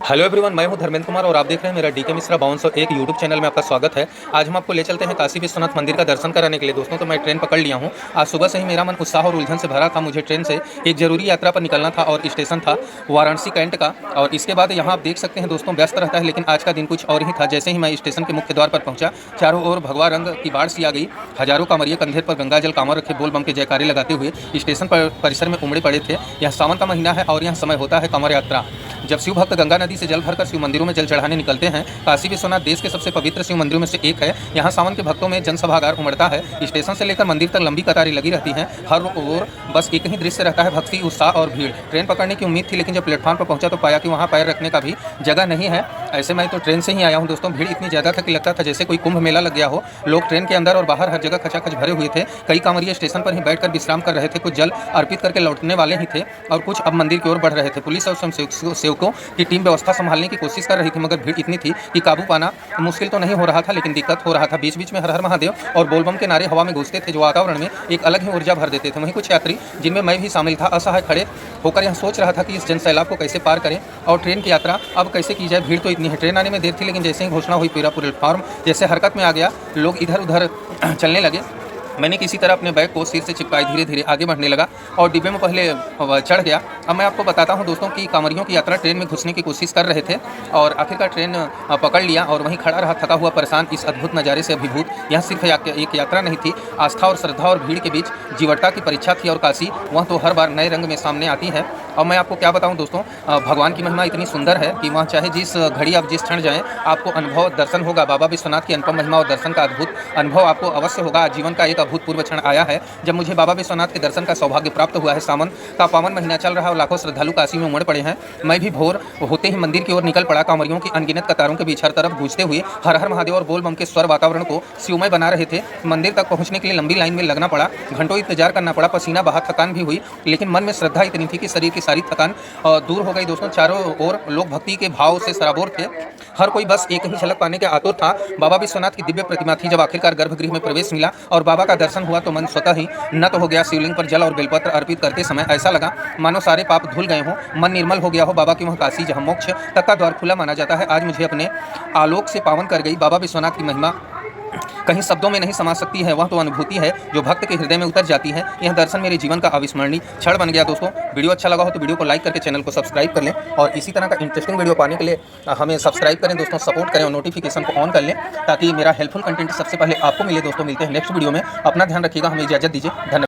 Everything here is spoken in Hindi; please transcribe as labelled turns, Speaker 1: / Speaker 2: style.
Speaker 1: हेलो एवरीवन, मैं हूं धर्मेंद्र कुमार और आप देख रहे हैं मेरा डीके मिश्रा 5201 यूट्यूब चैनल में आपका स्वागत है। आज हम आपको ले चलते हैं काशी विश्वनाथ मंदिर का दर्शन कराने के लिए। दोस्तों, तो मैं ट्रेन पकड़ लिया हूं। आज सुबह से ही मेरा मन उत्साह और उलझन से भरा था। मुझे ट्रेन से एक जरूरी यात्रा पर निकलना था और स्टेशन था वाराणसी कैंट का। और इसके बाद यहाँ आप देख सकते हैं दोस्तों, व्यस्त रहता है, लेकिन आज का दिन कुछ और ही था। जैसे ही मैं स्टेशन के मुख्य द्वार पर पहुंचा, चारों ओर भगवा रंग की बाढ़ सी आ गई। हजारों कांवरिये कंधे पर गंगा जल कांवर रखे बोल बम के जयकारे लगाते हुए स्टेशन पर परिसर में उमड़े पड़े थे। यह सावन का महीना है और यह समय होता है कांवर यात्रा, जब शिव भक्त गंगा नदी से जल भरकर शिव मंदिरों में जल चढ़ाने निकलते हैं। काशी विश्वनाथ देश के सबसे पवित्र शिव मंदिरों में से एक है। यहाँ सावन के भक्तों में जनसभागार उमड़ता है। स्टेशन से लेकर मंदिर तक लंबी कतारें लगी रहती हैं। हर ओर बस एक ही दृश्य रहता है, भक्ति, उत्साह और भीड़। ट्रेन पकड़ने की उम्मीद थी, लेकिन जब प्लेटफॉर्म पर पहुंचा तो पाया कि वहाँ पैर रखने का भी जगह नहीं है। ऐसे मैं तो ट्रेन से ही आया हूँ दोस्तों। भीड़ इतनी ज़्यादा था कि लगता था जैसे कोई कुंभ मेला लग गया हो। लोग ट्रेन के अंदर और बाहर हर जगह खचाखच भरे हुए थे। कई कांवरिये स्टेशन पर ही बैठकर विश्राम कर रहे थे। कुछ जल अर्पित करके लौटने वाले ही थे और कुछ अब मंदिर की ओर बढ़ रहे थे। पुलिस और स्वयं सेवकों की टीम व्यवस्था संभालने की कोशिश कर रही थी, मगर भीड़ इतनी थी कि काबू पाना मुश्किल तो नहीं हो रहा था, लेकिन दिक्कत हो रहा था। बीच बीच में हर हर महादेव और बोलबम के नारे हवा में गूंजते थे, जो वातावरण में एक अलग ही ऊर्जा भर देते थे। वहीं कुछ यात्री, जिनमें मैं भी शामिल था, असहाय खड़े होकर यह सोच रहा था कि इस जनसैलाब को कैसे पार करें और ट्रेन की यात्रा अब कैसे की जाए। भीड़ तो इतनी है। ट्रेन आने में देर थी, लेकिन जैसे ही घोषणा हुई पूरा प्लेटफॉर्म जैसे हरकत में आ गया। लोग इधर उधर चलने लगे। मैंने किसी तरह अपने बैग को सिर से चिपकाए धीरे धीरे आगे बढ़ने लगा और डिब्बे में पहले चढ़ गया। अब मैं आपको बताता हूं दोस्तों कि कांवरियों की यात्रा ट्रेन में घुसने की कोशिश कर रहे थे और आखिरकार ट्रेन पकड़ लिया और वहीं खड़ा रहा, थका हुआ, परेशान, इस अद्भुत नज़ारे से अभिभूत। यह सिर्फ एक यात्रा नहीं थी, आस्था और श्रद्धा और भीड़ के बीच जीवटता की परीक्षा थी। और काशी वह तो हर बार नए रंग में सामने आती है। और मैं आपको क्या बताऊं दोस्तों, भगवान की महिमा इतनी सुंदर है कि वहाँ चाहे जिस घड़ी आप जिस क्षण जाएँ, आपको अनुभव दर्शन होगा। बाबा विश्वनाथ की अनुपम महिमा और दर्शन का अद्भुत अनुभव आपको अवश्य होगा। जीवन का एक अभूतपूर्व क्षण आया है जब मुझे बाबा विश्वनाथ के दर्शन का सौभाग्य प्राप्त हुआ है। सावन का पावन महीना चल रहा है और लाखों श्रद्धालु काशी में उमड़ पड़े हैं। मैं भी भोर होते ही मंदिर की ओर निकल पड़ा। कांवरियों की अनगिनत कतारों के बीच हर तरफ गूंजते हुए हर हर महादेव और बोल बम के स्वर वातावरण को शिवमय बना रहे थे। मंदिर तक पहुंचने के लिए लंबी लाइन में लगना पड़ा, घंटों इंतजार करना पड़ा, पसीना बहा, थकान भी हुई, लेकिन मन में श्रद्धा इतनी थी कि शरीर की सारी थकान दूर हो गई दोस्तों। चारों ओर लोग भक्ति के भाव से सराबोर थे। हर कोई बस एक ही झलक पाने के आतुर था। बाबा विश्वनाथ की दिव्य प्रतिमा थी। जब आखिरकार गर्भगृह में प्रवेश मिला और बाबा का दर्शन हुआ तो मन स्वतः ही नत हो गया। शिवलिंग पर जल और बेलपत्र अर्पित करते समय ऐसा लगा मानो सारे पाप धुल गए हों, मन निर्मल हो गया हो। बाबा की वह काशी जहां मोक्ष तक का द्वार खुला माना जाता है, आज मुझे अपने आलोक से पावन कर गई। बाबा विश्वनाथ की महिमा कहीं शब्दों में नहीं समा सकती है। वह तो अनुभूति है जो भक्त के हृदय में उतर जाती है। यह दर्शन मेरे जीवन का अविस्मरणीय क्षण बन गया दोस्तों। वीडियो अच्छा लगा हो तो वीडियो को लाइक करके चैनल को सब्सक्राइब कर लें और इसी तरह का इंटरेस्टिंग वीडियो पाने के लिए हमें सब्सक्राइब करें दोस्तों, सपोर्ट करें और नोटिफिकेशन को ऑन कर लें ताकि मेरा हेल्पफुल कंटेंट सबसे पहले आपको मिले दोस्तों। मिलते हैं नेक्स्ट वीडियो में। अपना ध्यान रखिएगा, हमें इजाजत दीजिए। धन्यवाद।